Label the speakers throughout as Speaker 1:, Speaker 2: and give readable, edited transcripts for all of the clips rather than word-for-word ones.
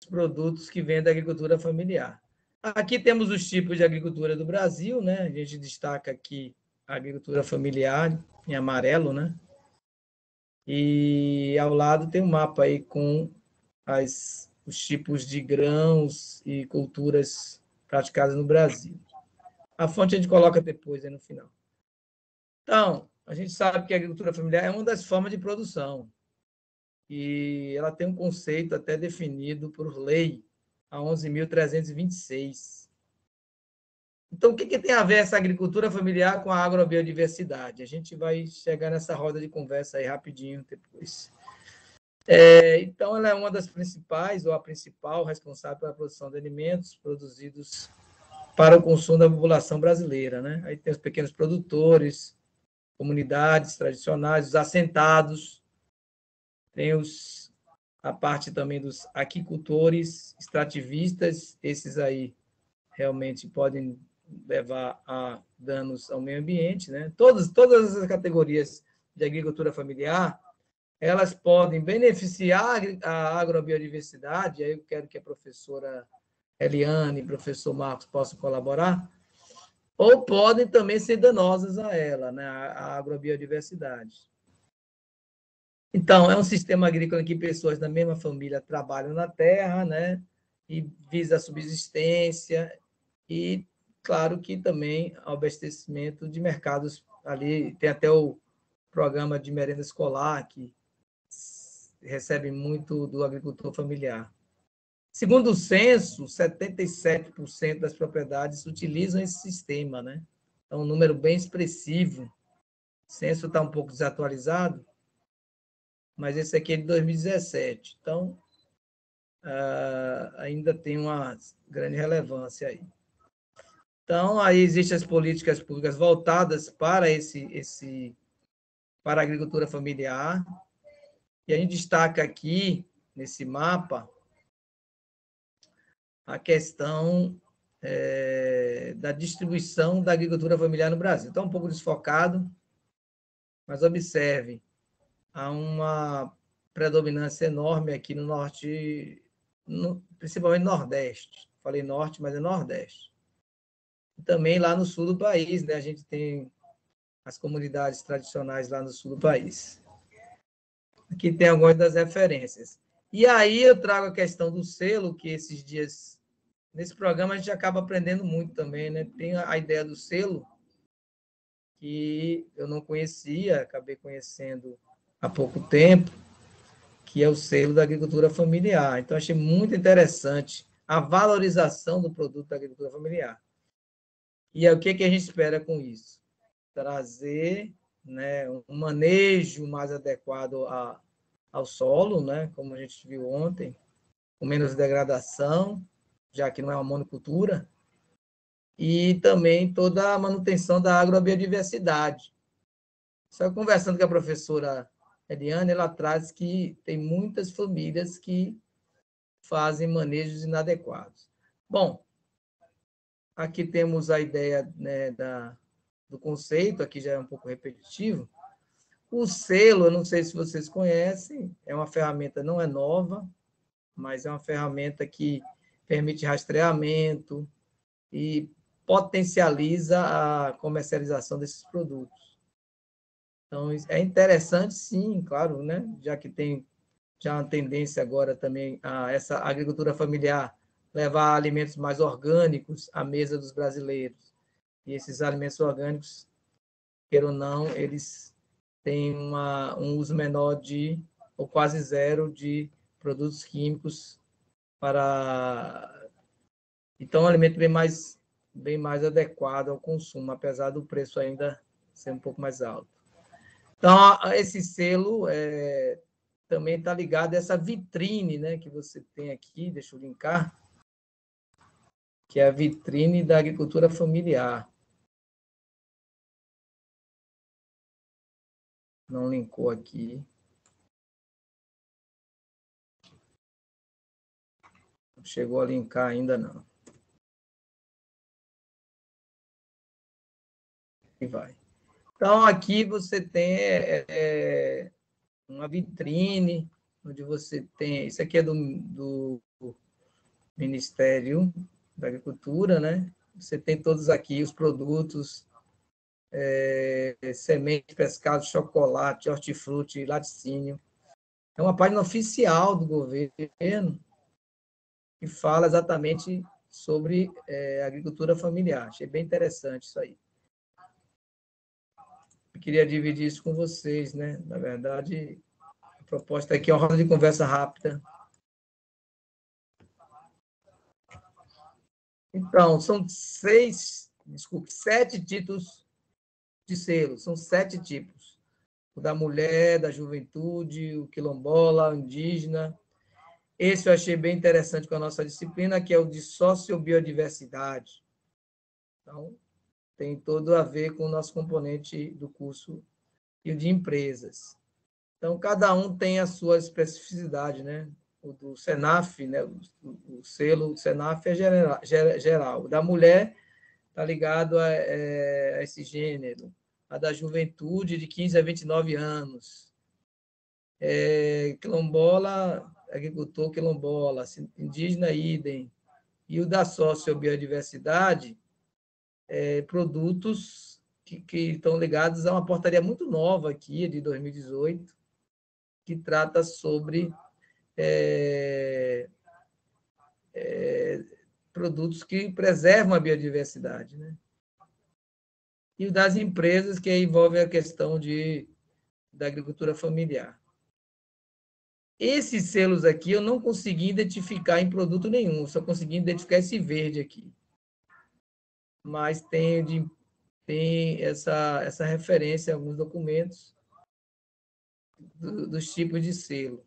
Speaker 1: produtos que vêm da agricultura familiar. Aqui temos os tipos de agricultura do Brasil, né? A gente destaca aqui a agricultura familiar, em amarelo, né? E ao lado tem um mapa aí com os tipos de grãos e culturas praticadas no Brasil. A fonte a gente coloca depois, aí no final. Então, a gente sabe que a agricultura familiar é uma das formas de produção. E ela tem um conceito até definido por lei, a 11.326. Então, o que tem a ver essa agricultura familiar com a agrobiodiversidade? A gente vai chegar nessa roda de conversa aí rapidinho depois. Então, ela é uma das principais, ou a principal, responsável pela produção de alimentos produzidos para o consumo da população brasileira, né? Aí tem os pequenos produtores, comunidades tradicionais, os assentados, tem a parte também dos aquicultores, extrativistas, esses aí realmente podem levar a danos ao meio ambiente, né? Todas as categorias de agricultura familiar, elas podem beneficiar a agrobiodiversidade, aí eu quero que a professora Eliane e o professor Marcos possam colaborar, ou podem também ser danosas a ela, né, a agrobiodiversidade. Então, é um sistema agrícola em que pessoas da mesma família trabalham na terra, né, e visa a subsistência, e, claro, que também abastecimento de mercados ali, tem até o programa de merenda escolar, que recebe muito do agricultor familiar. Segundo o censo, 77% das propriedades utilizam esse sistema, né? É um número bem expressivo. O censo está um pouco desatualizado, mas esse aqui é de 2017. Então, ainda tem uma grande relevância aí. Então, aí existem as políticas públicas voltadas para para a agricultura familiar. E a gente destaca aqui, nesse mapa, a questão da distribuição da agricultura familiar no Brasil. Está um pouco desfocado, mas observe, há uma predominância enorme aqui no norte, principalmente no Nordeste. Falei norte, mas é Nordeste. E também lá no sul do país, né? A gente tem as comunidades tradicionais lá no sul do país. Aqui tem algumas das referências. E aí eu trago a questão do selo, que esses dias, nesse programa, a gente acaba aprendendo muito também, né? Tem a ideia do selo, que eu não conhecia, acabei conhecendo há pouco tempo, que é o selo da agricultura familiar. Então, achei muito interessante a valorização do produto da agricultura familiar. E o que a gente espera com isso? Trazer, né, um manejo mais adequado ao solo, né, como a gente viu ontem, com menos degradação, já que não é uma monocultura, e também toda a manutenção da agrobiodiversidade. Só conversando com a professora Eliane, ela traz que tem muitas famílias que fazem manejos inadequados. Bom, aqui temos a ideia, né, do conceito, aqui já é um pouco repetitivo. O selo, eu não sei se vocês conhecem, é uma ferramenta, não é nova, mas é uma ferramenta que permite rastreamento e potencializa a comercialização desses produtos. Então, é interessante, sim, claro, né? Já que tem já uma tendência agora também a essa agricultura familiar levar alimentos mais orgânicos à mesa dos brasileiros. E esses alimentos orgânicos, queira ou não, eles têm um uso menor ou quase zero de produtos químicos para... Então, é um alimento bem mais adequado ao consumo, apesar do preço ainda ser um pouco mais alto. Então, esse selo também está ligado a essa vitrine, né, que você tem aqui, deixa eu linkar, que é a vitrine da agricultura familiar. Não linkou aqui. Não chegou a linkar ainda, não. E vai. Então, aqui você tem uma vitrine, onde você tem... Isso aqui é do Ministério da Agricultura, né? Você tem todos aqui os produtos, semente, pescado, chocolate, hortifruti, laticínio. É uma página oficial do governo que fala exatamente sobre agricultura familiar. Achei bem interessante isso aí. Eu queria dividir isso com vocês, né? Na verdade, a proposta aqui é uma roda de conversa rápida. Então, são 7 títulos de selo, são 7 tipos. O da mulher, da juventude, o quilombola, o indígena. Esse eu achei bem interessante com a nossa disciplina, que é o de sociobiodiversidade. Então, tem todo a ver com o nosso componente do curso e o de empresas. Então, cada um tem a sua especificidade, né? O do SENAF, né? O selo do SENAF é geral. O da mulher está ligado a esse gênero. A da juventude, de 15 a 29 anos. Quilombola, agricultor quilombola, indígena, idem. E o da sociobiodiversidade, produtos que estão ligados a uma portaria muito nova aqui, de 2018, que trata sobre produtos que preservam a biodiversidade, né? E o das empresas, que envolve a questão da agricultura familiar. Esses selos aqui eu não consegui identificar em produto nenhum, só consegui identificar esse verde aqui. Mas tem essa referência em alguns documentos dos tipos de selo.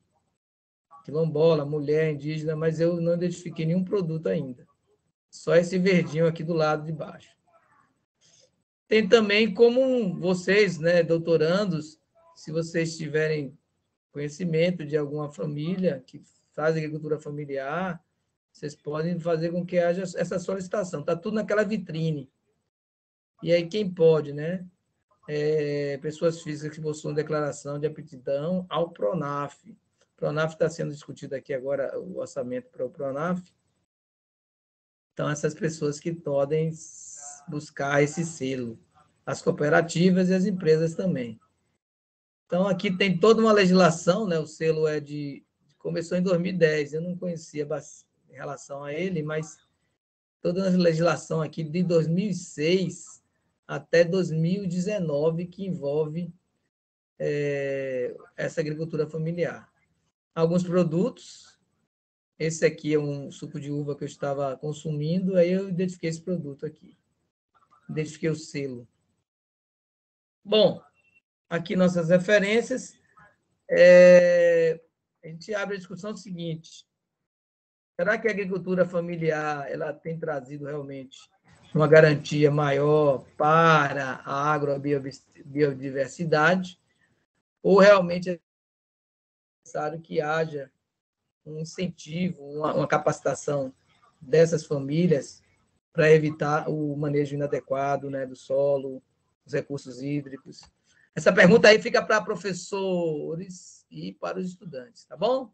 Speaker 1: Quilombola, mulher, indígena, mas eu não identifiquei nenhum produto ainda. Só esse verdinho aqui do lado de baixo. Tem também como vocês, né, doutorandos, se vocês tiverem conhecimento de alguma família que faz agricultura familiar, vocês podem fazer com que haja essa solicitação. Está tudo naquela vitrine. E aí quem pode, né? Pessoas físicas que possuem declaração de aptidão ao PRONAF. O PRONAF está sendo discutido aqui agora, o orçamento para o PRONAF. Então, essas pessoas que podem buscar esse selo, as cooperativas e as empresas também. Então, aqui tem toda uma legislação, né? O selo começou em 2010, eu não conhecia em relação a ele, mas toda a legislação aqui de 2006 até 2019 que envolve essa agricultura familiar. Alguns produtos, esse aqui é um suco de uva que eu estava consumindo, aí eu identifiquei esse produto aqui. Identifiquei o selo. Bom, aqui nossas referências. A gente abre a discussão seguinte. Será que a agricultura familiar ela tem trazido realmente uma garantia maior para a agrobiodiversidade? Ou realmente é necessário que haja um incentivo, uma capacitação dessas famílias para evitar o manejo inadequado, né, do solo, dos recursos hídricos? Essa pergunta aí fica para professores e para os estudantes, tá bom?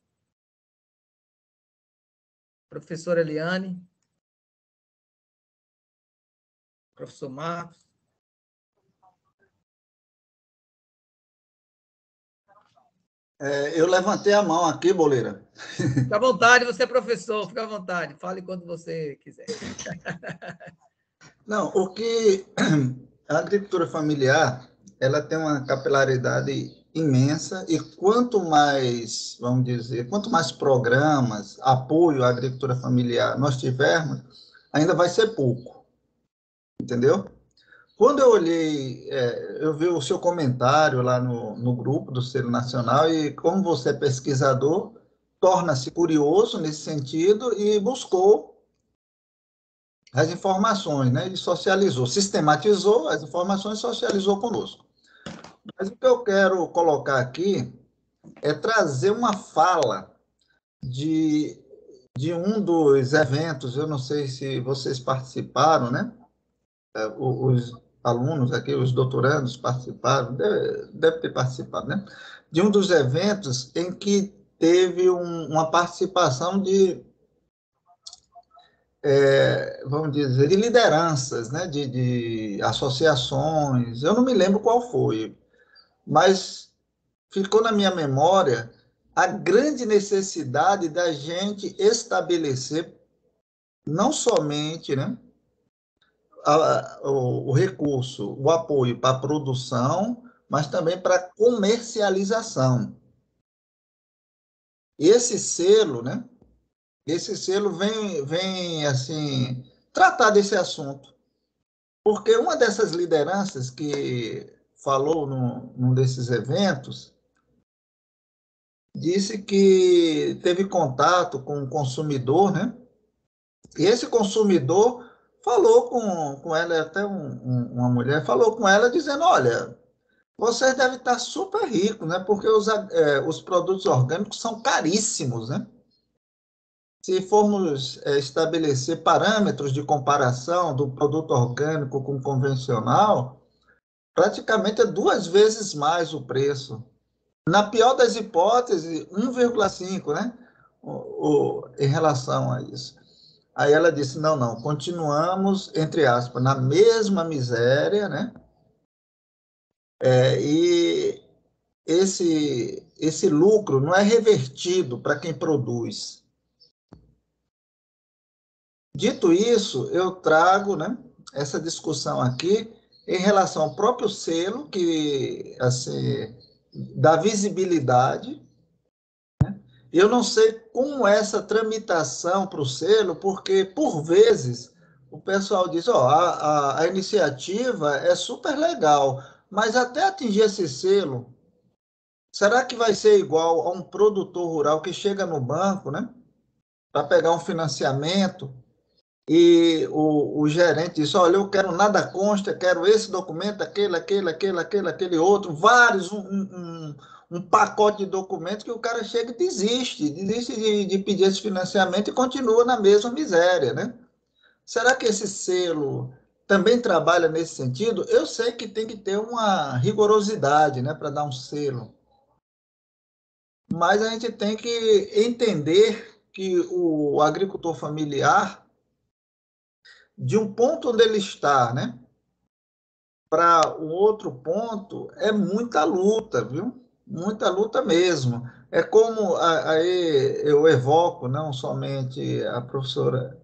Speaker 1: Professora Eliane, professor Marcos.
Speaker 2: Eu levantei a mão aqui, Boleira.
Speaker 1: Fica à vontade, você é professor, fica à vontade, fale quando você quiser.
Speaker 2: Não, o que a agricultura familiar, ela tem uma capilaridade imensa e quanto mais, vamos dizer, quanto mais programas, apoio à agricultura familiar nós tivermos, ainda vai ser pouco, entendeu? Quando eu olhei, eu vi o seu comentário lá no grupo do Selo Nacional e como você é pesquisador, torna-se curioso nesse sentido e buscou as informações, né? Ele socializou, sistematizou as informações e socializou conosco. Mas o que eu quero colocar aqui é trazer uma fala de um dos eventos, eu não sei se vocês participaram, né? Os alunos aqui, os doutorandos participaram, deve ter participado, né? De um dos eventos em que teve uma participação de vamos dizer, de lideranças, né, de associações, eu não me lembro qual foi, mas ficou na minha memória a grande necessidade da gente estabelecer não somente, né, o recurso, o apoio para a produção, mas também para a comercialização. E esse selo, né, esse selo vem assim, tratar desse assunto. Porque uma dessas lideranças que falou num desses eventos disse que teve contato com um consumidor, né? E esse consumidor falou com ela, até uma mulher, falou com ela dizendo, olha, vocês devem estar super ricos, né? Porque os produtos orgânicos são caríssimos, né? Se formos estabelecer parâmetros de comparação do produto orgânico com o convencional, praticamente é 2 vezes mais o preço. Na pior das hipóteses, 1,5, né? Em relação a isso. Aí ela disse, não, não, continuamos, entre aspas, na mesma miséria, né? E esse lucro não é revertido para quem produz. Dito isso, eu trago, né, essa discussão aqui em relação ao próprio selo, que assim, dá visibilidade. Eu não sei como é essa tramitação para o selo, porque, por vezes, o pessoal diz, ó, a iniciativa é super legal, mas até atingir esse selo, será que vai ser igual a um produtor rural que chega no banco, né, para pegar um financiamento, e o gerente diz, olha, eu quero nada consta, quero esse documento, aquele outro, vários, um pacote de documentos que o cara chega e desiste de pedir esse financiamento e continua na mesma miséria, né? Será que esse selo também trabalha nesse sentido? Eu sei que tem que ter uma rigorosidade, né, para dar um selo, mas a gente tem que entender que o agricultor familiar, de um ponto onde ele está, né, para um outro ponto, é muita luta, viu? Muita luta mesmo. É como aí eu evoco não somente a professora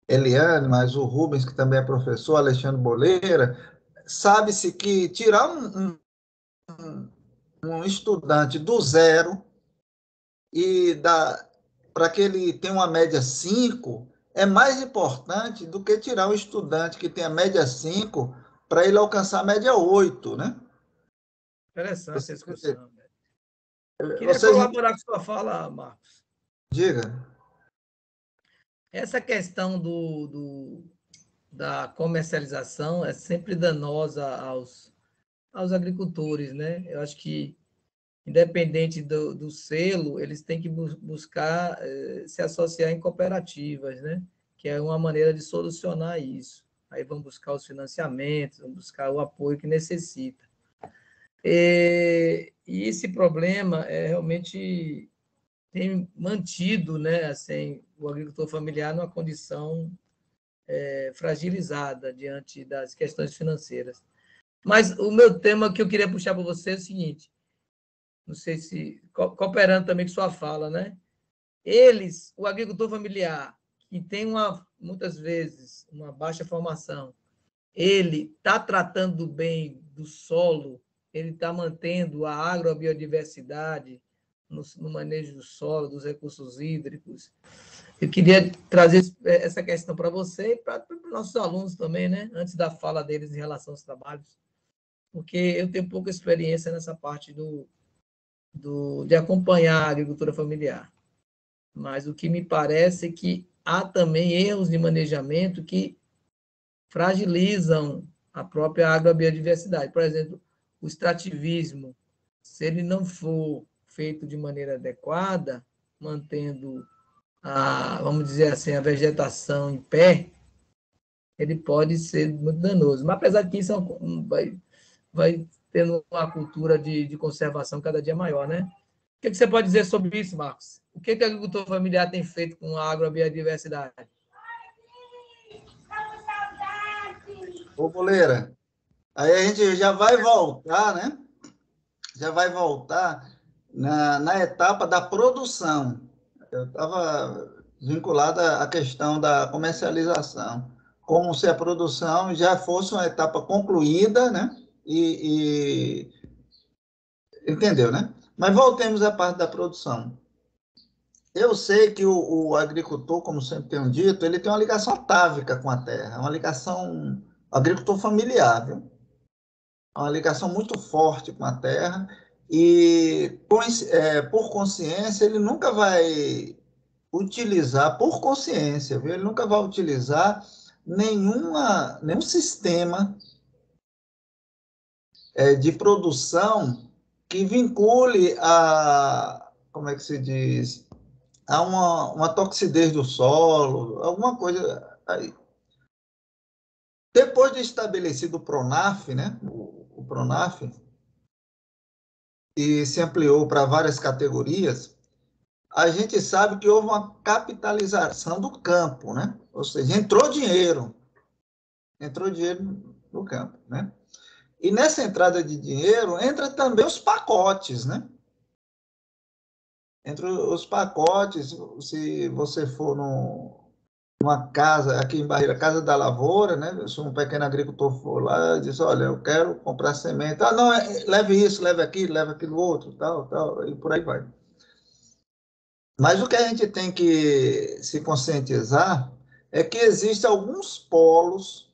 Speaker 2: Eliane, mas o Rubens, que também é professor, Alexandre Boleira. Sabe-se que tirar um estudante do zero e para que ele tenha uma média 5 é mais importante do que tirar um estudante que tem a média 5 para ele alcançar a média 8, né?
Speaker 1: Interessante a discussão. Queria
Speaker 2: Vocês
Speaker 1: colaborar com sua fala, Marcos.
Speaker 2: diga.
Speaker 1: Essa questão da comercialização é sempre danosa aos agricultores, né? Eu acho que, independente do selo, eles têm que buscar se associar em cooperativas, né? Que é uma maneira de solucionar isso. Aí vão buscar os financiamentos, vão buscar o apoio que necessita. E esse problema realmente tem mantido, né, assim, o agricultor familiar numa condição fragilizada diante das questões financeiras. Mas o meu tema que eu queria puxar para você é o seguinte, não sei se, cooperando também com sua fala, né? O agricultor familiar, que tem muitas vezes uma baixa formação, ele está tratando bem do solo, ele está mantendo a agrobiodiversidade no manejo do solo, dos recursos hídricos. Eu queria trazer essa questão para você e para os nossos alunos também, né? Antes da fala deles em relação aos trabalhos, porque eu tenho pouca experiência nessa parte de acompanhar a agricultura familiar. Mas o que me parece é que há também erros de manejamento que fragilizam a própria agrobiodiversidade. Por exemplo, o extrativismo, se ele não for feito de maneira adequada, mantendo vamos dizer assim, a vegetação em pé, ele pode ser muito danoso. Mas apesar que isso vai tendo uma cultura de conservação cada dia maior, né? O que você pode dizer sobre isso, Marcos? O que o agricultor familiar tem feito com a agrobiodiversidade?
Speaker 2: Ô, Boleira, aí a gente já vai voltar, né? Já vai voltar na etapa da produção. Eu estava vinculada à questão da comercialização, como se a produção já fosse uma etapa concluída, né? Entendeu, né? Mas voltemos à parte da produção. Eu sei que o agricultor, como sempre tenho dito, ele tem uma ligação atávica com a terra, uma ligação agricultor familiar, viu? Uma ligação muito forte com a terra e, por consciência, ele nunca vai utilizar, por consciência, viu? Ele nunca vai utilizar nenhum sistema de produção que vincule como é que se diz, a uma toxidez do solo, alguma coisa aí. Depois de estabelecido o PRONAF, né, o PRONAF, e se ampliou para várias categorias, a gente sabe que houve uma capitalização do campo, né? Ou seja, entrou dinheiro no campo, né? E nessa entrada de dinheiro entra também os pacotes, né? Entre os pacotes, se você for numa casa, aqui em Barreira, Casa da Lavoura, né? Se um pequeno agricultor for lá e diz, olha, eu quero comprar semente. Ah, não, leve isso, leve aquilo outro, tal, tal, e por aí vai. Mas o que a gente tem que se conscientizar é que existem alguns polos,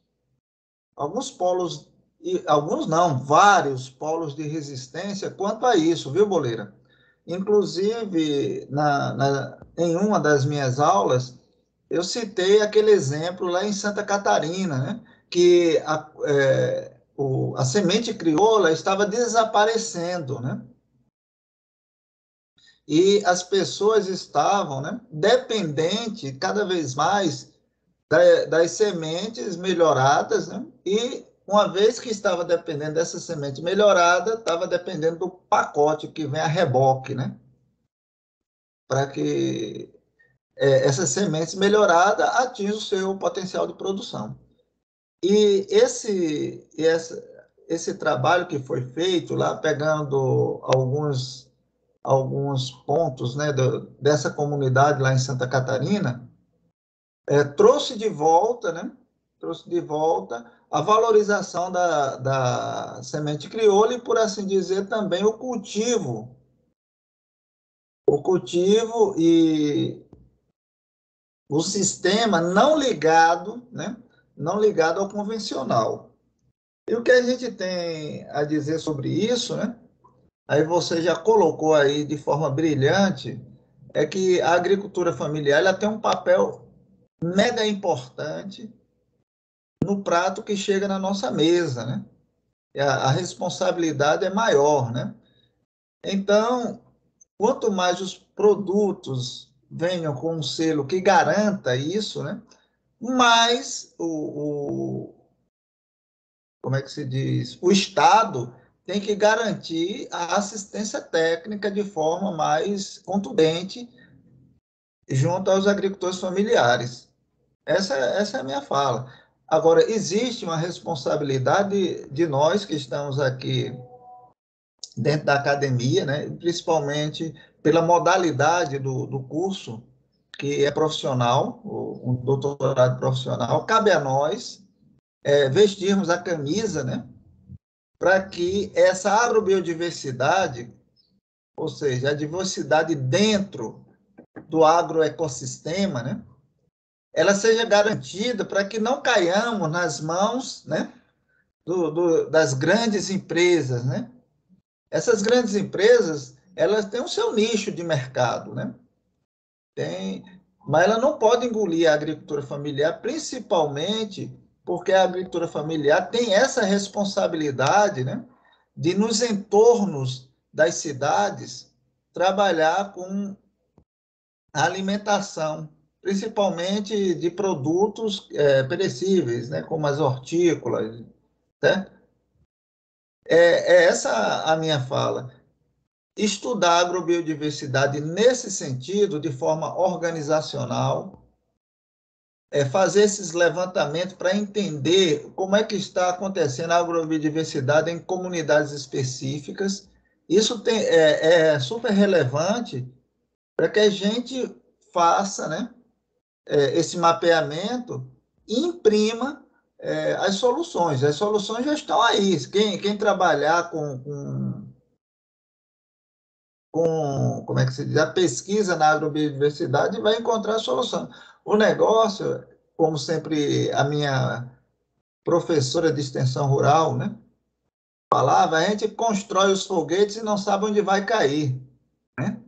Speaker 2: e alguns não, vários polos de resistência quanto a isso, viu, Boleira? Inclusive, em uma das minhas aulas, eu citei aquele exemplo lá em Santa Catarina, né? Que a semente crioula estava desaparecendo, né? E as pessoas estavam, né, dependentes cada vez mais das sementes melhoradas, né? E uma vez que estava dependendo dessa semente melhorada, estava dependendo do pacote que vem a reboque, né? Para que essas sementes melhoradas atinjam o seu potencial de produção. E esse trabalho que foi feito lá, pegando alguns pontos, né, dessa comunidade lá em Santa Catarina, trouxe de volta, né, trouxe de volta a valorização da semente crioula e, por assim dizer, também o cultivo e o sistema não ligado, né, não ligado ao convencional. E o que a gente tem a dizer sobre isso, né? Aí você já colocou aí de forma brilhante, é que a agricultura familiar ela tem um papel mega importante no prato que chega na nossa mesa, né? A responsabilidade é maior, né? Então, quanto mais os produtos venham com um selo que garanta isso, né? Mais como é que se diz? O Estado tem que garantir a assistência técnica de forma mais contundente junto aos agricultores familiares. Essa é a minha fala. Agora, existe uma responsabilidade de nós que estamos aqui dentro da academia, né? Principalmente pela modalidade do curso, que é profissional, um doutorado profissional, cabe a nós vestirmos a camisa, né? Para que essa agrobiodiversidade, ou seja, a diversidade dentro do agroecossistema, né? Ela seja garantida para que não caiamos nas mãos, né, das grandes empresas, né? Essas grandes empresas, elas têm o seu nicho de mercado, né? Mas ela não pode engolir a agricultura familiar, principalmente porque a agricultura familiar tem essa responsabilidade, né, de nos entornos das cidades trabalhar com a alimentação, principalmente de produtos perecíveis, né, como as hortícolas, né? É essa a minha fala. Estudar a agrobiodiversidade nesse sentido, de forma organizacional, fazer esses levantamentos para entender como é que está acontecendo a agrobiodiversidade em comunidades específicas. Isso é super relevante para que a gente faça, né, esse mapeamento e imprima as soluções. As soluções já estão aí. Quem trabalhar como é que se diz, a pesquisa na agrobiodiversidade vai encontrar a solução. O negócio, como sempre a minha professora de extensão rural, né, falava, a gente constrói os foguetes e não sabe onde vai cair, né?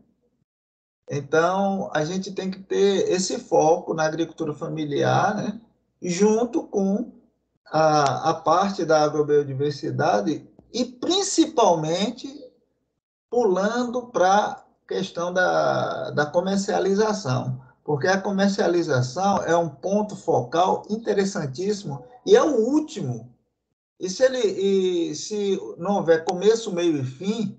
Speaker 2: Então, a gente tem que ter esse foco na agricultura familiar, né, junto com a parte da agrobiodiversidade e, principalmente, pulando para a questão da comercialização, porque a comercialização é um ponto focal interessantíssimo e é o último. Se não houver começo, meio e fim,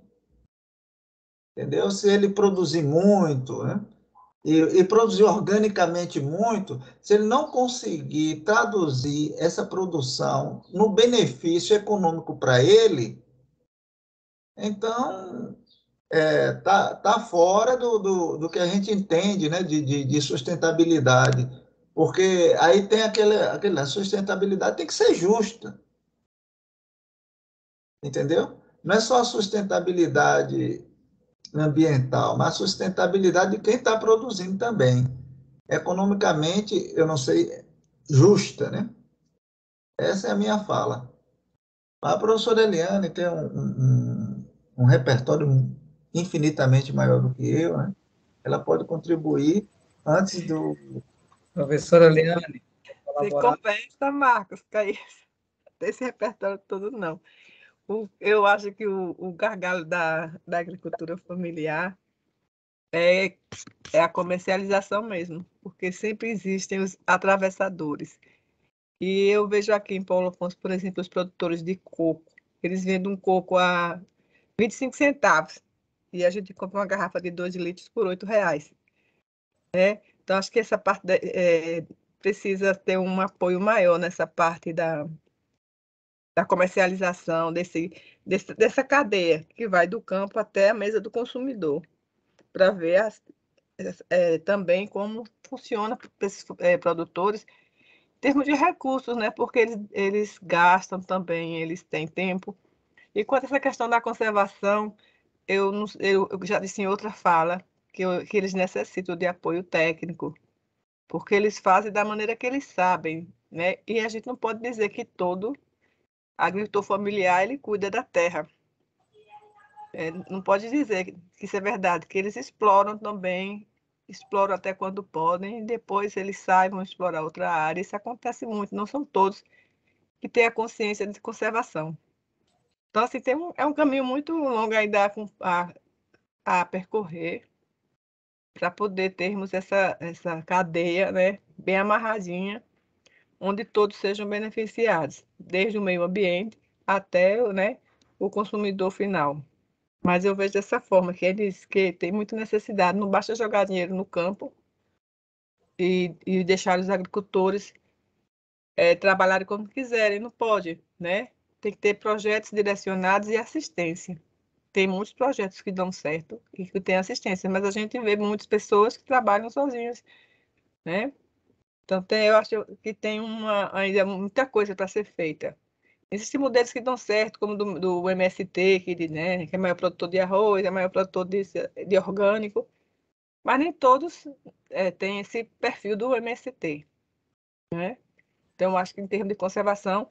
Speaker 2: entendeu? Se ele produzir muito, né? E produzir organicamente muito, se ele não conseguir traduzir essa produção no benefício econômico para ele, então tá fora do que a gente entende, né, de sustentabilidade. Porque aí tem a sustentabilidade tem que ser justa, entendeu? Não é só a sustentabilidade ambiental, mas a sustentabilidade de quem está produzindo também. Economicamente, eu não sei, justa, né? Essa é a minha fala. A professora Eliane tem um repertório infinitamente maior do que eu, né? Ela pode contribuir antes do.
Speaker 1: Professora Leane,
Speaker 3: Você
Speaker 1: colaborar.
Speaker 3: conversa, Marcos, que aí esse repertório todo não. Eu acho que o gargalo da agricultura familiar é, é a comercialização mesmo, porque sempre existem os atravessadores. E eu vejo aqui em Paulo Afonso, por exemplo, os produtores de coco. Eles vendem um coco a 25 centavos e a gente compra uma garrafa de 2 litros por R$ 8. Então, acho que essa parte precisa ter um apoio maior nessa parte da comercialização, dessa cadeia que vai do campo até a mesa do consumidor, para ver também como funciona para esses produtores em termos de recursos, né? Porque eles gastam também, eles têm tempo. E quanto a essa questão da conservação, eu já disse em outra fala que eles necessitam de apoio técnico, porque eles fazem da maneira que eles sabem, né? E a gente não pode dizer que todo agricultor familiar ele cuida da terra. Não pode dizer que isso é verdade, que eles exploram também, exploram até quando podem, e depois eles saem, vão explorar outra área. Isso acontece muito, não são todos que têm a consciência de conservação. Então, assim, é um caminho muito longo ainda a percorrer para poder termos essa cadeia, né, bem amarradinha, onde todos sejam beneficiados, desde o meio ambiente até, né, o consumidor final. Mas eu vejo dessa forma, que eles que têm muita necessidade, não basta jogar dinheiro no campo e deixar os agricultores trabalharem como quiserem, não pode, né? Tem que ter projetos direcionados e assistência. Tem muitos projetos que dão certo e que têm assistência, mas a gente vê muitas pessoas que trabalham sozinhas, né? Então, eu acho que tem ainda muita coisa para ser feita. Existem modelos que dão certo, como do MST, que é maior produtor de arroz, é maior produtor de orgânico, mas nem todos têm esse perfil do MST, né? Então, eu acho que em termos de conservação,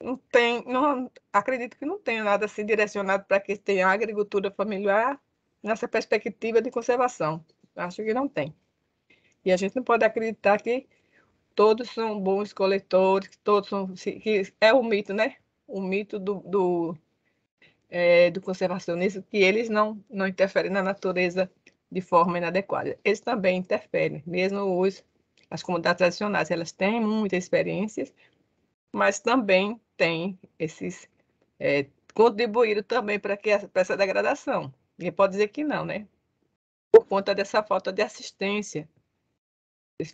Speaker 3: não acredito que não tenha nada assim direcionado para que tenha agricultura familiar nessa perspectiva de conservação. Acho que não tem. E a gente não pode acreditar que todos são bons coletores, que todos são. Que é o mito, né? O mito do conservacionismo, que eles não interferem na natureza de forma inadequada. Eles também interferem, mesmo as comunidades tradicionais, elas têm muitas experiências, mas também têm contribuíram também para essa degradação. Ninguém pode dizer que não, né? Por conta dessa falta de assistência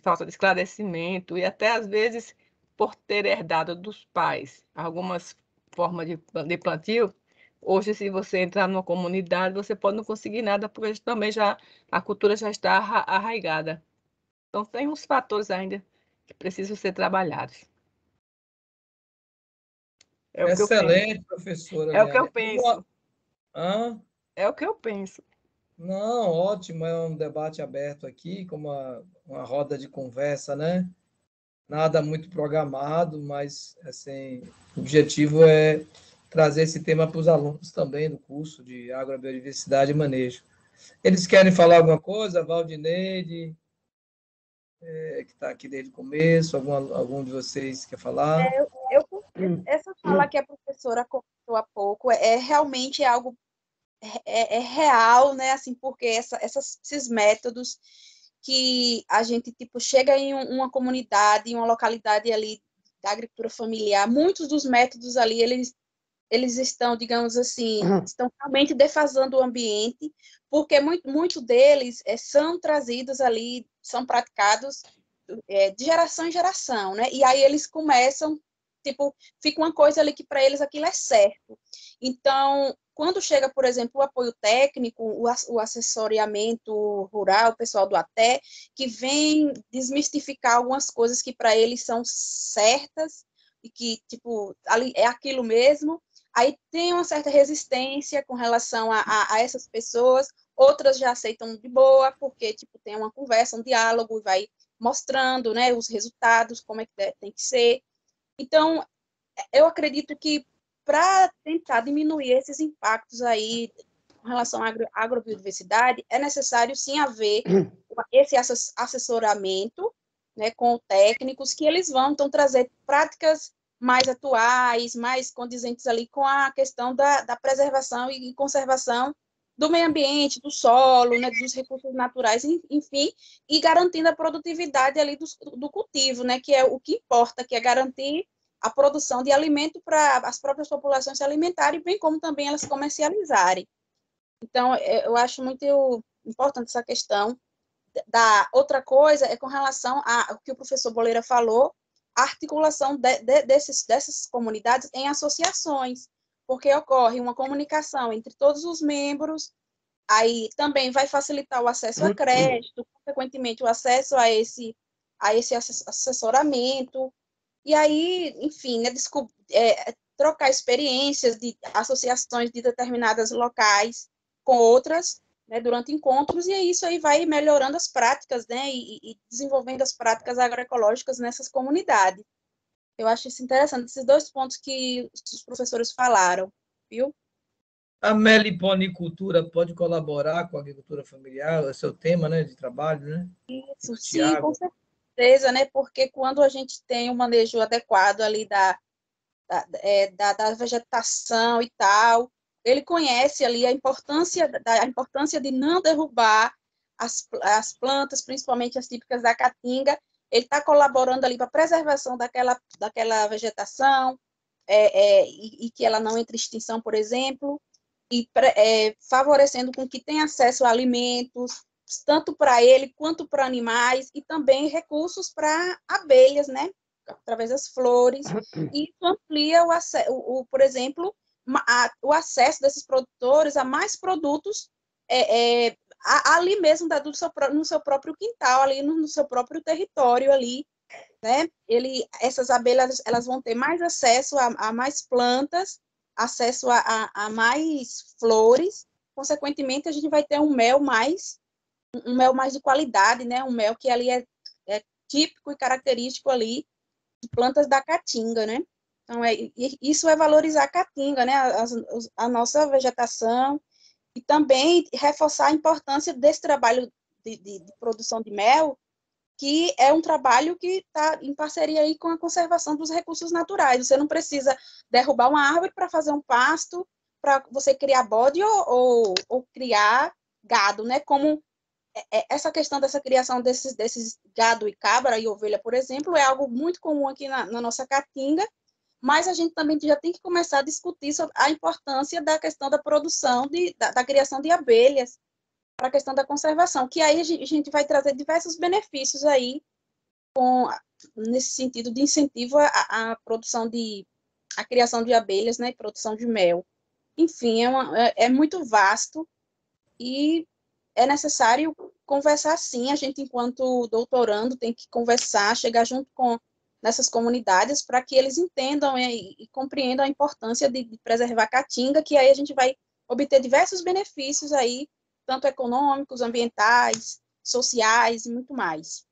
Speaker 3: falta de esclarecimento e até, às vezes, por ter herdado dos pais algumas formas de plantio, hoje, se você entrar numa comunidade, você pode não conseguir nada, porque também já a cultura já está arraigada. Então, tem uns fatores ainda que precisam ser trabalhados. É o que eu penso.
Speaker 1: Excelente, professora
Speaker 3: É o que eu
Speaker 1: Liane.
Speaker 3: penso.
Speaker 1: Hã?
Speaker 3: É o que eu penso.
Speaker 1: Não, ótimo, é um debate aberto aqui, com uma roda de conversa, né? Nada muito programado, mas assim, o objetivo é trazer esse tema para os alunos também do curso de Agrobiodiversidade e Manejo. Eles querem falar alguma coisa? Valdineide, que está aqui desde o começo, algum de vocês quer falar?
Speaker 4: Essa fala que a professora comentou há pouco é realmente algo real, né? Assim, porque esses métodos que a gente tipo chega em uma comunidade, em uma localidade ali da agricultura familiar, muitos dos métodos ali eles estão, digamos assim, estão realmente defasando o ambiente, porque muito deles são trazidos ali, são praticados de geração em geração, né? E aí eles começam, tipo, fica uma coisa ali que para eles aquilo é certo. Então, quando chega, por exemplo, o apoio técnico, o assessoramento rural, o pessoal do ATE, que vem desmistificar algumas coisas que para eles são certas e que, tipo, ali é aquilo mesmo, aí tem uma certa resistência com relação a essas pessoas, outras já aceitam de boa, porque, tipo, tem uma conversa, um diálogo, e vai mostrando, né, os resultados, como é que tem que ser. Então, eu acredito que para tentar diminuir esses impactos aí com relação à agrobiodiversidade, é necessário sim haver esse assessoramento, né, com técnicos que eles vão então trazer práticas mais atuais, mais condizentes ali com a questão da preservação e conservação do meio ambiente, do solo, né, dos recursos naturais, enfim, e garantindo a produtividade ali do cultivo, né, que é o que importa, que é garantir a produção de alimento para as próprias populações se alimentarem, bem como também elas comercializarem. Então, eu acho muito importante essa questão. Da outra coisa é com relação ao que o professor Boleira falou, a articulação dessas comunidades em associações, porque ocorre uma comunicação entre todos os membros, aí também vai facilitar o acesso a crédito, consequentemente o acesso a esse assessoramento, e aí, enfim, né, trocar experiências de associações de determinadas locais com outras, né, durante encontros, e isso aí vai melhorando as práticas, né, e desenvolvendo as práticas agroecológicas nessas comunidades. Eu acho isso interessante, esses dois pontos que os professores falaram, viu?
Speaker 1: A meliponicultura pode colaborar com a agricultura familiar? Esse é o tema, né, de trabalho, né?
Speaker 4: Isso, sim, com certeza, né, porque quando a gente tem um manejo adequado ali da vegetação e tal, ele conhece ali a importância de não derrubar as plantas, principalmente as típicas da caatinga, ele está colaborando ali para a preservação daquela vegetação, e que ela não entre em extinção, por exemplo, e favorecendo com que tenha acesso a alimentos, tanto para ele quanto para animais, e também recursos para abelhas, né? Através das flores, e isso amplia por exemplo, o acesso desses produtores a mais produtos ali mesmo no seu próprio quintal, ali no seu próprio território ali, né? Essas abelhas elas vão ter mais acesso a mais plantas, acesso a mais flores, consequentemente a gente vai ter um mel mais de qualidade, né? Um mel que ali é típico e característico ali de plantas da caatinga, né? Então, isso é valorizar a caatinga, né? A nossa vegetação, e também reforçar a importância desse trabalho de produção de mel, que é um trabalho que está em parceria aí com a conservação dos recursos naturais. Você não precisa derrubar uma árvore para fazer um pasto, para você criar bode ou criar gado, né? Como essa questão dessa criação desses gado e cabra e ovelha, por exemplo, é algo muito comum aqui na nossa caatinga, mas a gente também já tem que começar a discutir sobre a importância da questão da produção, da criação de abelhas, para a questão da conservação, que aí a gente vai trazer diversos benefícios aí nesse sentido de incentivo à produção à criação de abelhas, né, e produção de mel. Enfim, é muito vasto e é necessário conversar sim. A gente, enquanto doutorando, tem que conversar, chegar junto nessas comunidades para que eles entendam e compreendam a importância de preservar a caatinga, que aí a gente vai obter diversos benefícios aí, tanto econômicos, ambientais, sociais e muito mais.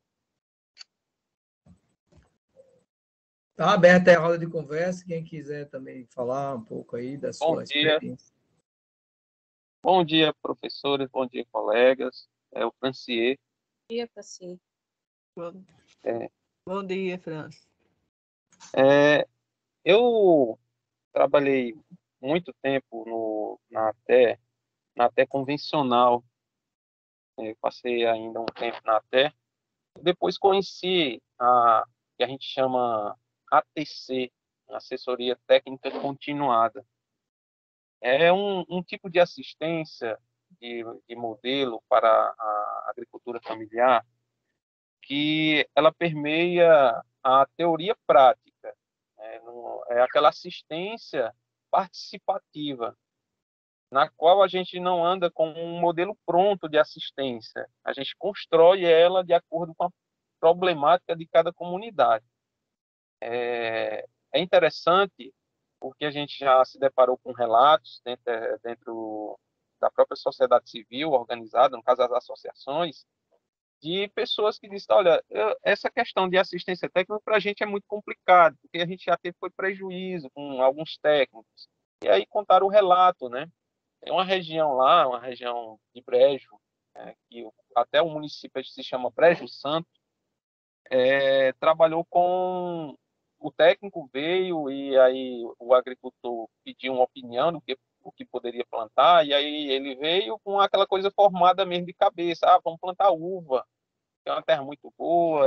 Speaker 1: Está aberta a roda de conversa, quem quiser também falar um pouco aí da sua experiência.
Speaker 5: Bom dia, professores, bom dia, colegas. É o Francier.
Speaker 4: Bom dia, Francier.
Speaker 3: Bom dia, Francis.
Speaker 5: Eu trabalhei muito tempo na ATE convencional. Eu passei ainda um tempo na ATE. Depois conheci que a gente chama ATC, Assessoria Técnica Continuada. É um tipo de assistência de modelo para a agricultura familiar que ela permeia a teoria prática. É aquela assistência participativa, na qual a gente não anda com um modelo pronto de assistência. A gente constrói ela de acordo com a problemática de cada comunidade. É interessante porque a gente já se deparou com relatos dentro da própria sociedade civil organizada, no caso as associações, de pessoas que dizem, olha, essa questão de assistência técnica para a gente é muito complicado, porque a gente já teve prejuízo com alguns técnicos. E aí contaram o relato, né? Tem uma região lá, uma região de Brejo, que até o município se chama Brejo Santo, trabalhou com... O técnico veio e aí o agricultor pediu uma opinião do que poderia plantar, e aí ele veio com aquela coisa formada mesmo de cabeça, vamos plantar uva, é uma terra muito boa,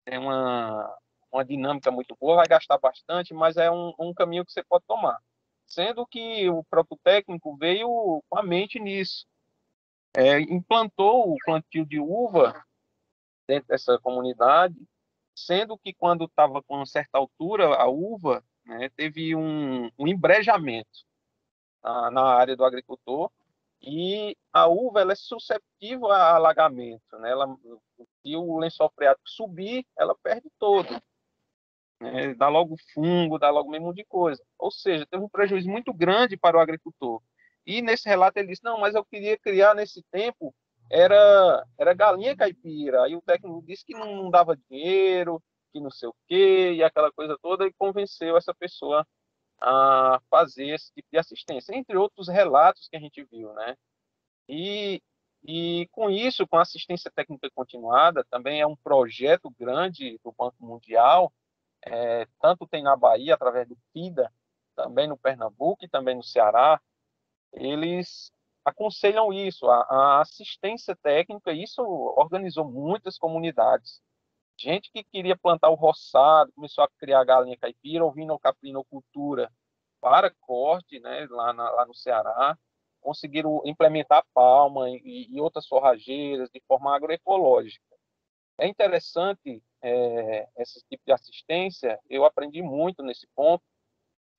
Speaker 5: tem uma dinâmica muito boa, vai gastar bastante, mas é um caminho que você pode tomar. Sendo que o próprio técnico veio com a mente nisso. Implantou o plantio de uva dentro dessa comunidade, sendo que quando estava com uma certa altura, a uva, né, teve um embrejamento na área do agricultor, e a uva ela é susceptível a alagamento, né? Se o lençol freático subir, ela perde todo, né? Dá logo fungo, dá logo mesmo de coisa. Ou seja, teve um prejuízo muito grande para o agricultor. E nesse relato ele disse, não, mas eu queria criar nesse tempo, era galinha caipira. Aí o técnico disse que não dava dinheiro, que não sei o quê, e aquela coisa toda, e convenceu essa pessoa a fazer esse tipo de assistência, entre outros relatos que a gente viu, né? E com isso, com a assistência técnica continuada, também é um projeto grande do Banco Mundial, tanto tem na Bahia, através do FIDA, também no Pernambuco e também no Ceará, eles aconselham isso, a assistência técnica, isso organizou muitas comunidades. Gente que queria plantar o roçado, começou a criar galinha caipira, ouvindo caprinocultura para corte, né, lá no Ceará, conseguiram implementar a palma e outras forrageiras de forma agroecológica. É interessante esse tipo de assistência, eu aprendi muito nesse ponto,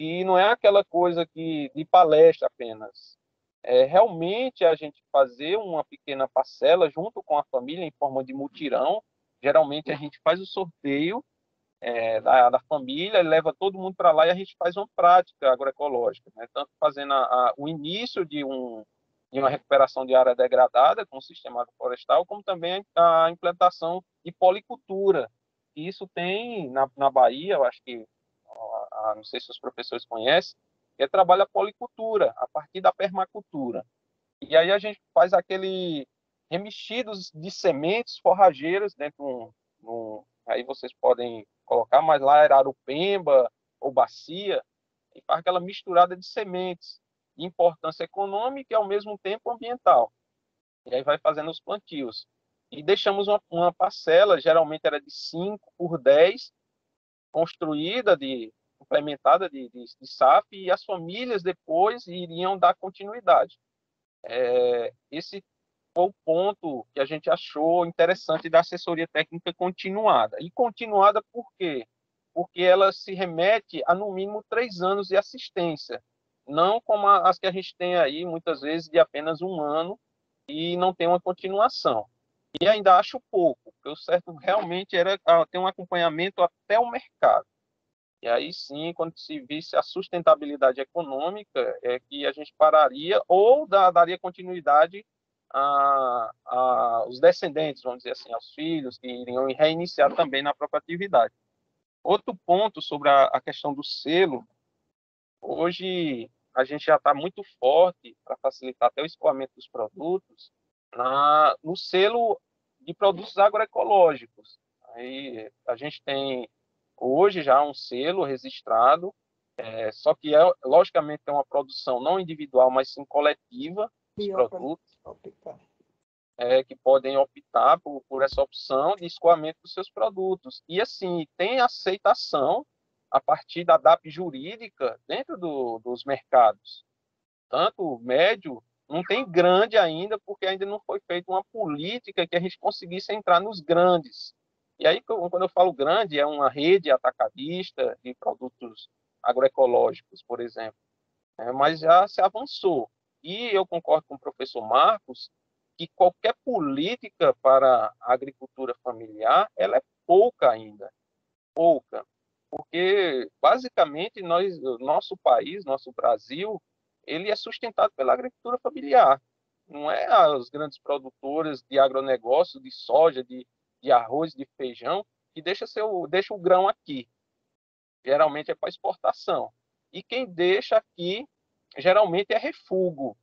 Speaker 5: e não é aquela coisa de palestra apenas. É realmente a gente fazer uma pequena parcela junto com a família em forma de mutirão. Geralmente a gente faz o sorteio da família, leva todo mundo para lá e a gente faz uma prática agroecológica, né? Tanto fazendo o início de uma recuperação de área degradada com o sistema florestal, como também a implantação de policultura. E isso tem na Bahia, eu acho que, não sei se os professores conhecem, que trabalha a policultura, a partir da permacultura. E aí a gente faz aquele remixidos de sementes forrageiras dentro aí vocês podem colocar, mas lá era arupemba ou bacia, e faz aquela misturada de sementes, de importância econômica e ao mesmo tempo ambiental. E aí vai fazendo os plantios. E deixamos uma parcela, geralmente era de 5 por 10, construída, implementada de SAF, e as famílias depois iriam dar continuidade. Esse foi o ponto que a gente achou interessante da assessoria técnica continuada. E continuada por quê? Porque ela se remete a, no mínimo, 3 anos de assistência, não como as que a gente tem aí, muitas vezes, de apenas 1 ano, e não tem uma continuação. E ainda acho pouco, porque o certo realmente era ter um acompanhamento até o mercado. E aí sim, quando se visse a sustentabilidade econômica, é que a gente pararia ou daria continuidade aos descendentes, vamos dizer assim, aos filhos, que iriam reiniciar também na própria atividade. Outro ponto sobre a questão do selo, hoje a gente já está muito forte para facilitar até o escoamento dos produtos no selo de produtos agroecológicos. Aí a gente tem hoje já um selo registrado, só que logicamente é uma produção não individual, mas sim coletiva dos produtos, que podem optar por essa opção de escoamento dos seus produtos. E assim, tem aceitação a partir da DAP jurídica dentro dos mercados. Tanto médio, não tem grande ainda, porque ainda não foi feita uma política que a gente conseguisse entrar nos grandes. E aí, quando eu falo grande, é uma rede atacadista de produtos agroecológicos, por exemplo. Mas já se avançou. E eu concordo com o professor Marcos que qualquer política para a agricultura familiar, ela é pouca ainda. Pouca. Porque, basicamente, nosso país, nosso Brasil, ele é sustentado pela agricultura familiar. Não é as grandes produtoras de agronegócio, de soja, de arroz, de feijão, que deixa o grão aqui. Geralmente é para exportação. E quem deixa aqui, geralmente é refúgio.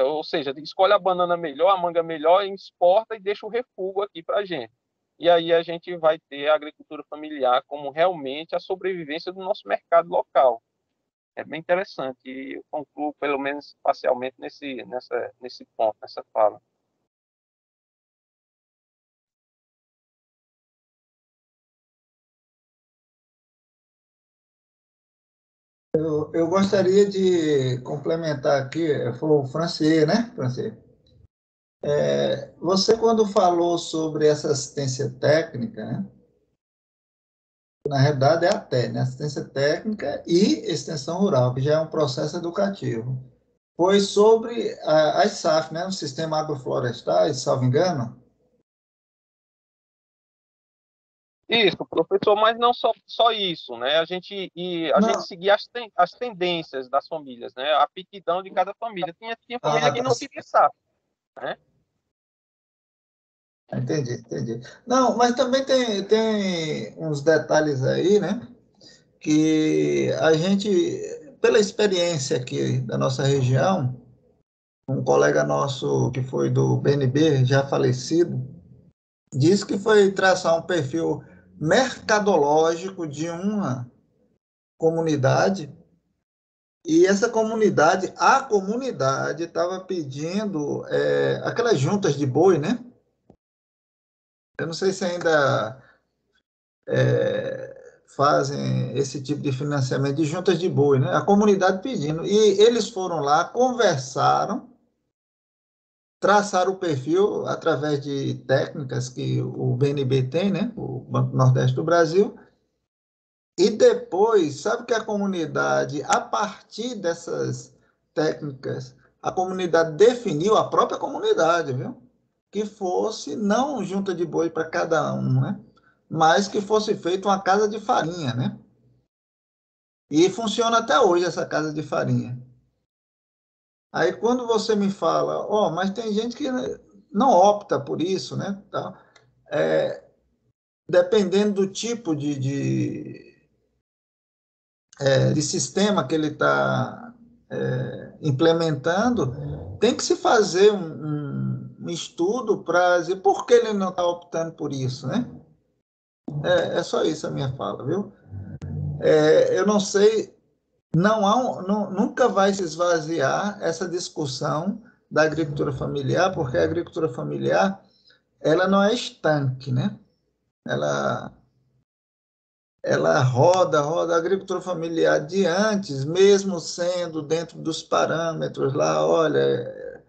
Speaker 5: Ou seja, escolhe a banana melhor, a manga melhor, exporta e deixa o refúgio aqui para a gente. E aí a gente vai ter a agricultura familiar como realmente a sobrevivência do nosso mercado local. É bem interessante e eu concluo, pelo menos parcialmente, nesse ponto, nessa fala.
Speaker 2: Eu gostaria de complementar aqui, foi o Francier, né, Francier? Você, quando falou sobre essa assistência técnica, né, na realidade é até, né, assistência técnica e extensão rural, que já é um processo educativo. Foi sobre as SAF, né, o Sistema Agroflorestais, salvo engano?
Speaker 5: Isso, professor, mas não só isso, né? A gente seguia as tendências das famílias, né? A aptidão de cada família. Tinha família que não queria SAF, né?
Speaker 2: Entendi. Não, mas também tem uns detalhes aí, né? Que a gente, pela experiência aqui da nossa região, um colega nosso que foi do BNB, já falecido, disse que foi traçar um perfil mercadológico de uma comunidade e a comunidade estava pedindo aquelas juntas de boi, né? Eu não sei se ainda fazem esse tipo de financiamento de juntas de boi, né? A comunidade pedindo. E eles foram lá, conversaram, traçaram o perfil através de técnicas que o BNB tem, né? O Banco Nordeste do Brasil. E depois, sabe que a comunidade, a partir dessas técnicas, a comunidade definiu, a própria comunidade, viu? Que fosse não junta de boi para cada um, né? Mas que fosse feita uma casa de farinha, né? E funciona até hoje essa casa de farinha. Aí quando você me fala, mas tem gente que não opta por isso, né? Tá? Dependendo do tipo de sistema que ele está implementando, tem que se fazer um estudo para dizer por que ele não está optando por isso, né? É só isso a minha fala, viu? Eu não sei, nunca vai se esvaziar essa discussão da agricultura familiar, porque a agricultura familiar ela não é estanque, né? Ela roda a agricultura familiar de antes, mesmo sendo dentro dos parâmetros lá, olha,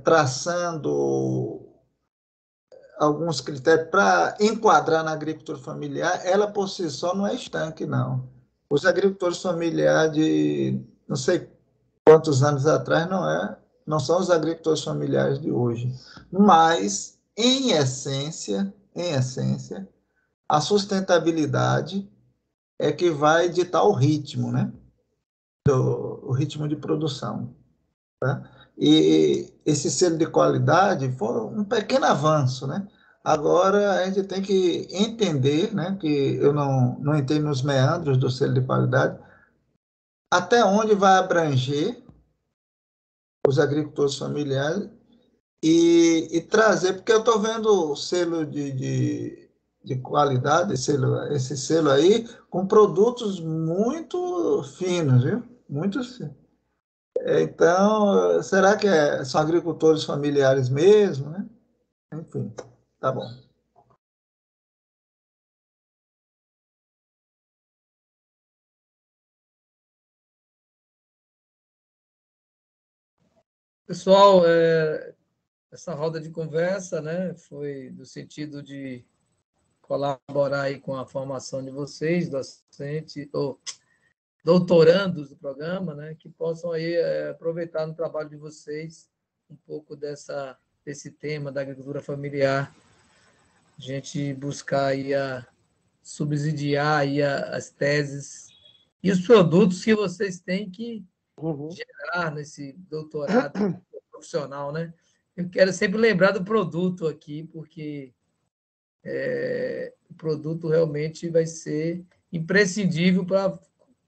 Speaker 2: traçando alguns critérios para enquadrar na agricultura familiar, ela por si só não é estanque, não. Os agricultores familiares de não sei quantos anos atrás não são os agricultores familiares de hoje. Mas, em essência, a sustentabilidade é que vai ditar o ritmo, né? O ritmo de produção. Tá? E esse selo de qualidade foi um pequeno avanço, né? Agora a gente tem que entender, né, que eu não entendo nos meandros do selo de qualidade, até onde vai abranger os agricultores familiares e trazer, porque eu estou vendo o selo de qualidade, esse selo aí, com produtos muito finos, viu? Muito finos. Então, será que são agricultores familiares mesmo, né? Enfim, tá bom.
Speaker 1: Pessoal, essa roda de conversa, né, foi no sentido de colaborar aí com a formação de vocês, docentes ou doutorandos do programa, né, que possam aí aproveitar no trabalho de vocês um pouco desse tema da agricultura familiar, a gente buscar aí subsidiar aí as teses e os produtos que vocês têm que gerar nesse doutorado profissional, né? Eu quero sempre lembrar do produto aqui, porque o produto realmente vai ser imprescindível para a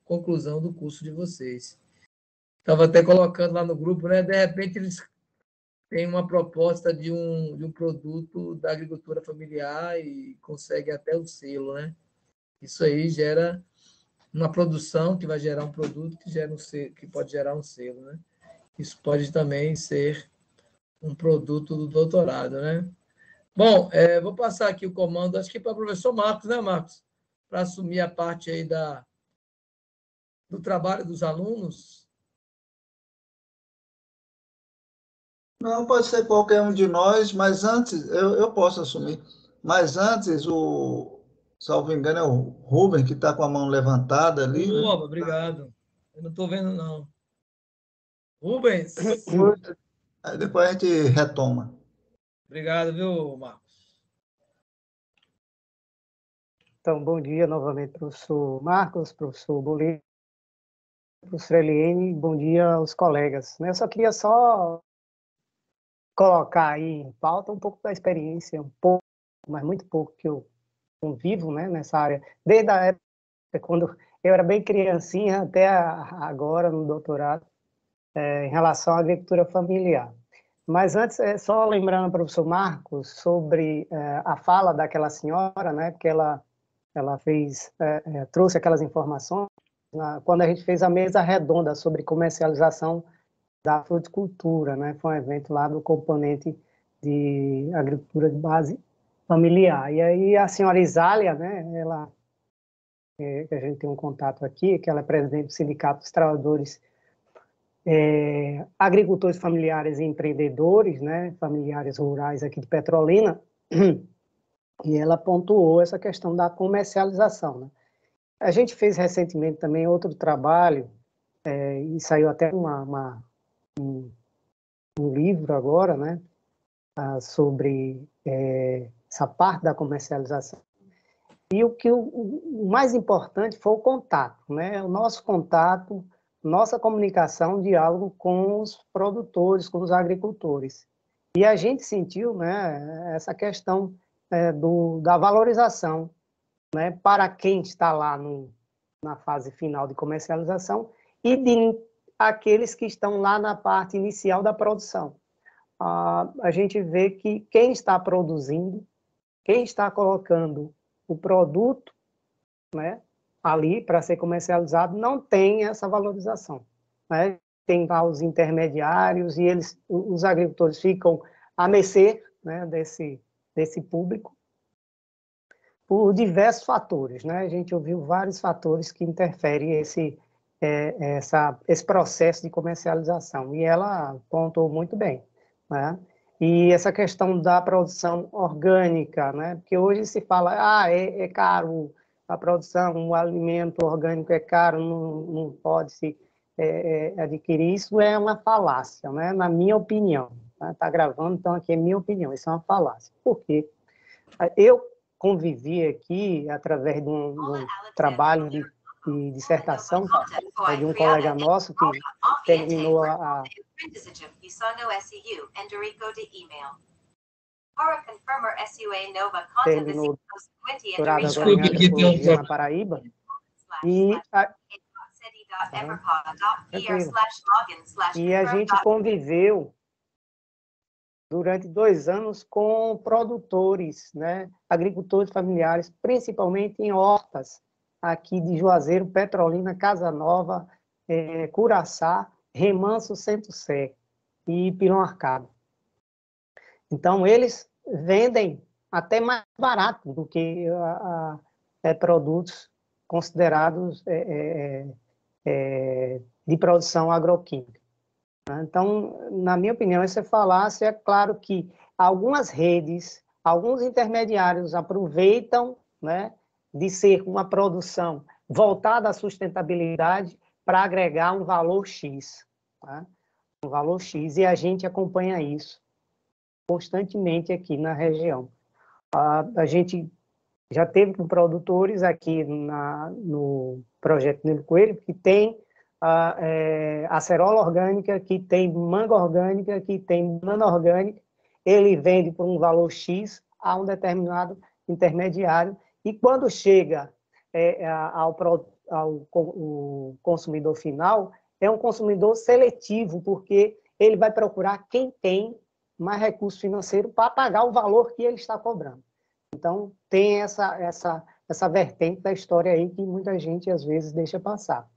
Speaker 1: conclusão do curso de vocês. Estava até colocando lá no grupo, né? De repente eles têm uma proposta de um produto da agricultura familiar e conseguem até o selo, né? Isso aí gera uma produção que vai gerar um produto que gera que pode gerar um selo, né? Isso pode também ser um produto do doutorado, né? Bom, vou passar aqui o comando, acho que para o professor Marcos, né, Marcos? Para assumir a parte aí do trabalho dos alunos.
Speaker 2: Não, pode ser qualquer um de nós, mas antes, eu posso assumir. Mas antes, salvo engano, é o Rubem, que está com a mão levantada ali, né?
Speaker 1: Opa, obrigado. Eu não estou vendo, não. Rubens.
Speaker 2: Aí depois a gente retoma.
Speaker 1: Obrigado, viu, Marcos?
Speaker 6: Então, bom dia novamente, professor Marcos, professor Bolívar, professor Eliene, bom dia aos colegas. Eu só queria colocar aí em pauta um pouco da experiência, um pouco, mas muito pouco que eu convivo, né, nessa área, desde a época quando eu era bem criancinha até agora no doutorado, em relação à agricultura familiar. Mas antes, só lembrando ao professor Marcos sobre a fala daquela senhora, né, porque ela trouxe aquelas informações quando a gente fez a mesa redonda sobre comercialização da fruticultura, né? Foi um evento lá do componente de agricultura de base familiar. E aí a senhora Isália, né? Ela, que a gente tem um contato aqui, que ela é presidente do Sindicato dos Trabalhadores Agricultores Familiares e Empreendedores, né? Familiares rurais aqui de Petrolina, e ela pontuou essa questão da comercialização, né? A gente fez recentemente também outro trabalho, e saiu até um livro agora, né, sobre essa parte da comercialização. E o mais importante foi o contato, né, o nosso contato, nossa comunicação, diálogo com os produtores, com os agricultores. E a gente sentiu, né, essa questão da valorização, né, para quem está lá na fase final de comercialização e de aqueles que estão lá na parte inicial da produção. A gente vê que quem está produzindo, quem está colocando o produto, né, ali para ser comercializado, não tem essa valorização, né? Tem lá os intermediários e os agricultores ficam à mercê, né, desse público, por diversos fatores, né? A gente ouviu vários fatores que interferem esse processo de comercialização, e ela pontuou muito bem. né? E essa questão da produção orgânica, né? Porque hoje se fala, é caro a produção, o alimento orgânico é caro, não pode se adquirir. Isso é uma falácia, né? Na minha opinião. Tá gravando, então aqui é minha opinião, isso é uma falácia. Por quê? Eu convivi aqui, através de um trabalho de dissertação de um colega nosso que terminou terminou doutorado agora em antropologia na Paraíba, e a gente conviveu durante 2 anos com produtores, né, agricultores familiares, principalmente em hortas, aqui de Juazeiro, Petrolina, Casa Nova, Curaçá, Remanso, Centro-Sé e Pilão Arcado. Então, eles vendem até mais barato do que produtos considerados de produção agroquímica. Então, na minha opinião, essa falácia. É claro que algumas redes, alguns intermediários aproveitam, né, de ser uma produção voltada à sustentabilidade para agregar um valor X, tá? Um valor X, e a gente acompanha isso constantemente aqui na região. A gente já teve com produtores aqui no projeto Nilo Coelho, que tem acerola orgânica, que tem manga orgânica, que tem banana orgânica. Ele vende por um valor X a um determinado intermediário, e quando chega ao consumidor final, é um consumidor seletivo, porque ele vai procurar quem tem mais recurso financeiro para pagar o valor que ele está cobrando. Então, tem essa vertente da história aí que muita gente, às vezes, deixa passar.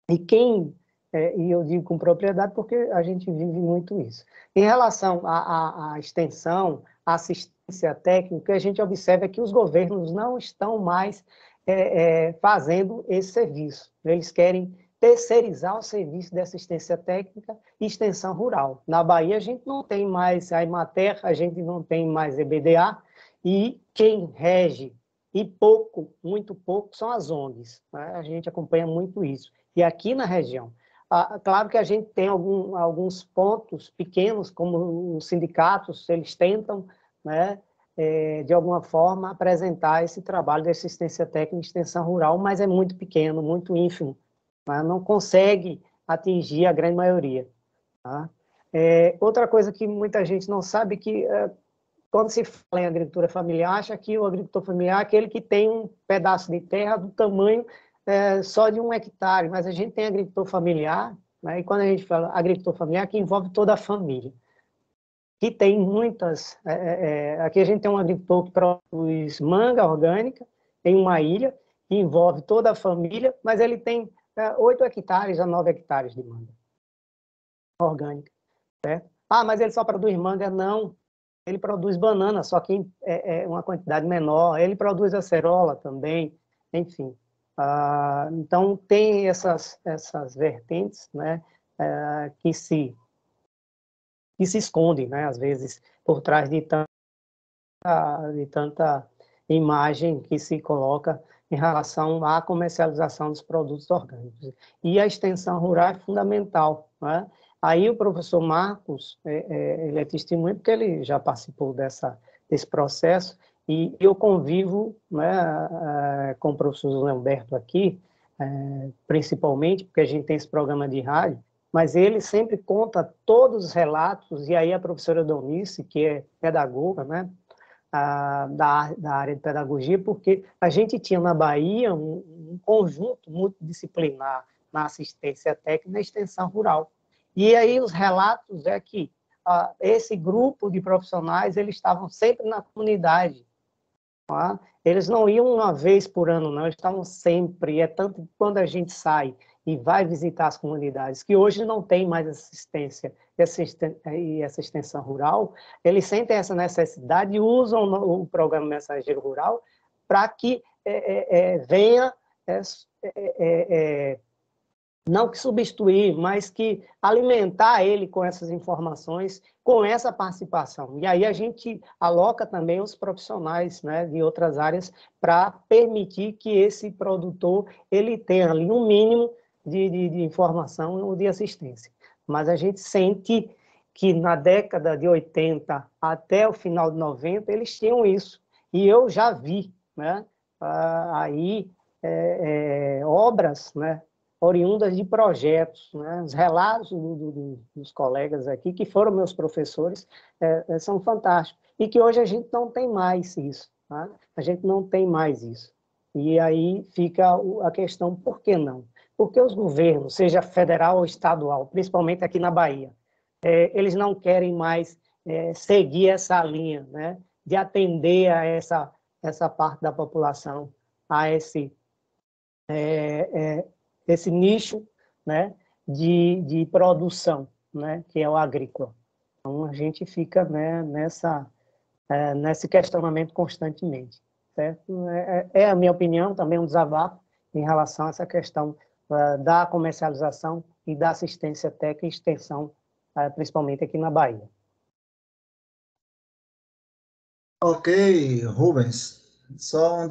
Speaker 6: E eu digo com propriedade porque a gente vive muito isso. Em relação à extensão, à assistência técnica, o que a gente observa é que os governos não estão mais fazendo esse serviço. Eles querem terceirizar o serviço de assistência técnica e extensão rural. Na Bahia, a gente não tem mais a Emater, a gente não tem mais EBDA, e quem rege, e pouco, muito pouco, são as ONGs. Né? A gente acompanha muito isso. E aqui na região, claro que a gente tem alguns pontos pequenos, como os sindicatos, eles tentam, né, de alguma forma, apresentar esse trabalho de assistência técnica e extensão rural, mas é muito pequeno, muito ínfimo, né? Não consegue atingir a grande maioria. Tá? Outra coisa que muita gente não sabe é que, quando se fala em agricultura familiar, acha que o agricultor familiar é aquele que tem um pedaço de terra do tamanho só de 1 hectare, mas a gente tem agricultor familiar, né? E quando a gente fala agricultor familiar, que envolve toda a família. Que tem muitas... aqui a gente tem um agricultor que produz manga orgânica em uma ilha, que envolve toda a família, mas ele tem 8 hectares a 9 hectares de manga orgânica. Certo? Mas ele só produz manga? Não. Ele produz banana, só que uma quantidade menor. Ele produz acerola também, enfim. Então, tem essas vertentes, né, que se escondem, né, às vezes, por trás de tanta imagem que se coloca em relação à comercialização dos produtos orgânicos. E a extensão rural é fundamental, né? Aí o professor Marcos, ele é testemunha, porque ele já participou desse processo, e eu convivo, né, com o professor José Humberto aqui, principalmente porque a gente tem esse programa de rádio, mas ele sempre conta todos os relatos, e aí a professora Donice, que é pedagoga, né, da área de pedagogia, porque a gente tinha na Bahia um conjunto multidisciplinar na assistência técnica e na extensão rural. E aí os relatos é que esse grupo de profissionais, eles estavam sempre na comunidade. Tá? Eles não iam uma vez por ano, não, eles estavam sempre. É tanto que quando a gente sai e vai visitar as comunidades, que hoje não tem mais assistência e essa extensão rural, eles sentem essa necessidade e usam o programa Mensageiro Rural para que venha não que substituir, mas que alimentar ele com essas informações, com essa participação. E aí a gente aloca também os profissionais, né, de outras áreas para permitir que esse produtor ele tenha ali um mínimo de informação ou de assistência. Mas a gente sente que na década de 80 até o final de 90 eles tinham isso. E eu já vi, né, aí obras, né, oriundas de projetos, né? Os relatos dos colegas aqui, que foram meus professores, são fantásticos. E que hoje a gente não tem mais isso. Tá? A gente não tem mais isso. E aí fica a questão, por que não? Porque os governos, seja federal ou estadual, principalmente aqui na Bahia, eles não querem mais seguir essa linha, né? De atender a essa parte da população, a esse nicho, né, de produção, né, que é o agrícola. Então, a gente fica, né, nesse questionamento constantemente. Certo? É a minha opinião, também um desabafo em relação a essa questão da comercialização e da assistência técnica e extensão, principalmente aqui na Bahia.
Speaker 2: Ok, Rubens. Só um